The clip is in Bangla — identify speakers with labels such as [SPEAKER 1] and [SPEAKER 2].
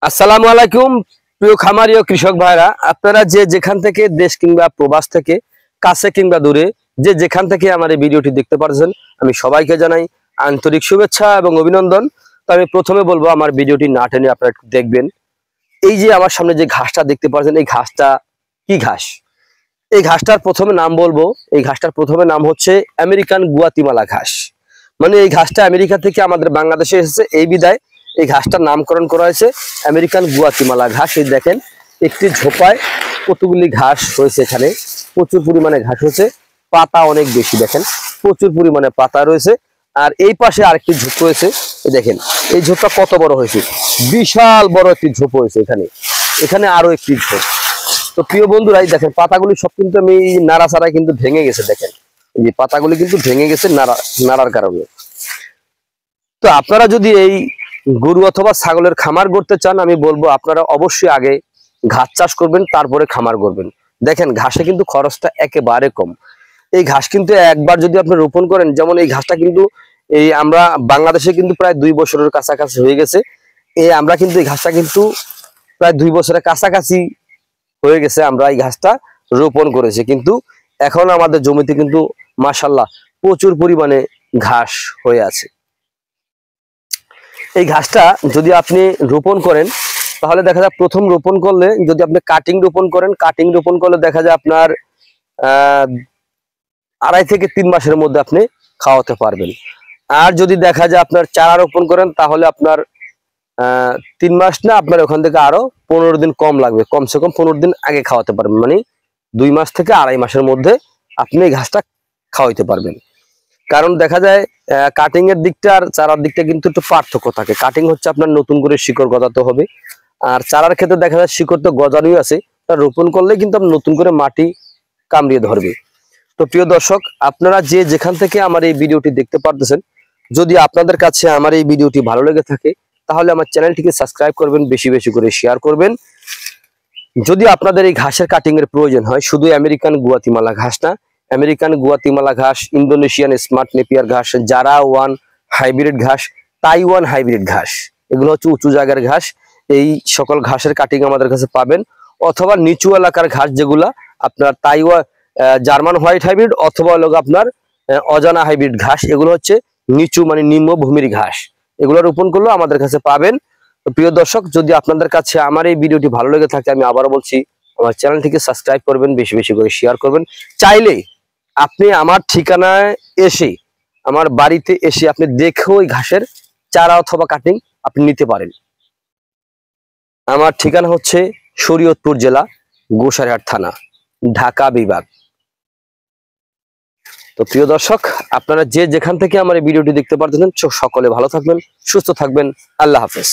[SPEAKER 1] আসসালামু আলাইকুম প্রিয় খামারি ও কৃষক ভাইরা, আপনারা যে যেখান থেকে দেশ কিংবা প্রবাস থেকে কাছে কিংবা দূরে যে যেখান থেকে আমার এই ভিডিওটি দেখতে পাচ্ছেন, আমি সবাইকে জানাই আন্তরিক শুভেচ্ছা এবং অভিনন্দন। তো আমি প্রথমে বলবো আমার ভিডিওটি না টেনে আপনারা একটু দেখবেন। এই যে আমার সামনে যে ঘাসটা দেখতে পাচ্ছেন, এই ঘাসটা কি ঘাস? এই ঘাসটার প্রথমে নাম বলবো, এই ঘাসটার প্রথমে নাম হচ্ছে আমেরিকান গুয়াতিমালা ঘাস। মানে এই ঘাসটা আমেরিকা থেকে আমাদের বাংলাদেশে এসেছে, এই বিদায় এই ঘাসটার নামকরণ করা হয়েছে আমেরিকান গুয়াতিমালা ঘাস। এই দেখেন একটি ঝোপায় কতগুলি ঘাস হয়েছে, এখানে প্রচুর পরিমাণে ঘাস হয়েছে, পাতা অনেক বেশি, দেখেন প্রচুর পরিমাণে পাতা রয়েছে। আর এই পাশে আরেকটি ঝোপ রয়েছে, এই দেখেন এই ঝোপটা কত বড় হয়েছে, বিশাল বড় একটি ঝোপ হয়েছে এখানে। এখানে আরো একটি ঝোপ। তো প্রিয় বন্ধুরা, এই দেখেন পাতাগুলি সব কিন্তু আমি নাড়াচাড়ায় কিন্তু ভেঙে গেছে, দেখেন এই যে পাতাগুলি কিন্তু ভেঙে গেছে নাড়ার কারণে। তো আপনারা যদি এই গরু অথবা ছাগলের খামার করতে চান, আমি বলবো আপনারা অবশ্যই আগে ঘাস চাষ করবেন, তারপরে খামার করবেন। দেখেন ঘাসে কিন্তু খরচটা একেবারে কম। এই ঘাস কিন্তু একবার যদি আপনি রোপণ করেন, যেমন এই ঘাসটা কিন্তু এই আমরা বাংলাদেশে কিন্তু প্রায় 2 বছরের কাছাকাছি হয়ে গেছে। আমরা কিন্তু এই ঘাসটা কিন্তু প্রায় 2 বছরের কাছাকাছি হয়ে গেছে আমরা এই ঘাসটা রোপণ করেছি, কিন্তু এখন আমাদের জমিতে কিন্তু মাশাআল্লাহ প্রচুর পরিমাণে ঘাস হয়ে আছে। এই ঘাসটা যদি আপনি রোপণ করেন, তাহলে দেখা যায় প্রথম রোপণ করলে যদি আপনি কাটিং রোপণ করেন, কাটিং রোপণ করলে দেখা যায় আপনার 2.5 থেকে 3 মাসের মধ্যে আপনি খাওয়াতে পারবেন। আর যদি দেখা যায় আপনার চারা রোপণ করেন, তাহলে আপনার 3 মাস না, আপনার ওখান থেকে আরো 15 দিন কম লাগবে, কমসে কম 15 দিন আগে খাওয়াতে পারবেন। মানে 2 মাস থেকে 2.5 মাসের মধ্যে আপনি এই ঘাসটা খাওয়াইতে পারবেন। কারণ দেখা যায় কাটিং এর দিকটা আর চারার দিকটা কিন্তু একটু পার্থক্য থাকে। কাটিং হচ্ছে আপনার নতুন করে শিকড় গজাতে হবে, আর চারার ক্ষেত্রে দেখা যায় শিকড় তো গজানোই আছে, তা রোপণ করলে কিন্তু নতুন করে মাটি কামড়িয়ে ধরবে। তো প্রিয় দর্শক, আপনারা যে যেখান থেকে আমার এই ভিডিওটি দেখতে পারতেছেন, যদি আপনাদের কাছে আমার এই ভিডিওটি ভালো লেগে থাকে, তাহলে আমার চ্যানেলটিকে সাবস্ক্রাইব করবেন, বেশি বেশি করে শেয়ার করবেন। যদি আপনাদের এই ঘাসের কাটিং এর প্রয়োজন হয়, শুধু আমেরিকান গুয়াতিমালা ঘাস না, আমেরিকান গুয়াতিমালা ঘাস, ইন্দোনেশিয়ান স্মার্ট নেপিয়ার ঘাস, জারা ওয়ান হাইব্রিড ঘাস, তাইওয়ান হাইব্রিড ঘাস, এগুলো হচ্ছে উঁচু জায়গার ঘাস। এই সকল ঘাসের কাটিং আমাদের কাছে পাবেন। অথবা নিচু এলাকার ঘাস, যেগুলা আপনার তাইওয়ান জার্মান হোয়াইট হাইব্রিড অথবা লোক আপনার অজানা হাইব্রিড ঘাস, এগুলো হচ্ছে নিচু মানে নিম্ন ভূমির ঘাস, এগুলো রোপণ করলেও আমাদের কাছে পাবেন। তো প্রিয় দর্শক, যদি আপনাদের কাছে আমার এই ভিডিওটি ভালো লেগে থাকে, আমি আবারও বলছি আমার চ্যানেলটিকে সাবস্ক্রাইব করবেন, বেশি বেশি করে শেয়ার করবেন। চাইলে আপনি আমার ঠিকানায় এসে, আমার বাড়িতে এসে আপনি দেখেও ওই ঘাসের চারা অথবা কাটিং আপনি নিতে পারেন। আমার ঠিকানা হচ্ছে শরীয়তপুর জেলা, গোসাইরহাট থানা, ঢাকা বিভাগ। তো প্রিয় দর্শক, আপনারা যে যেখান থেকে আমার এই ভিডিওটি দেখতে পারতেছেন, সকলে ভালো থাকবেন, সুস্থ থাকবেন। আল্লাহ হাফেজ।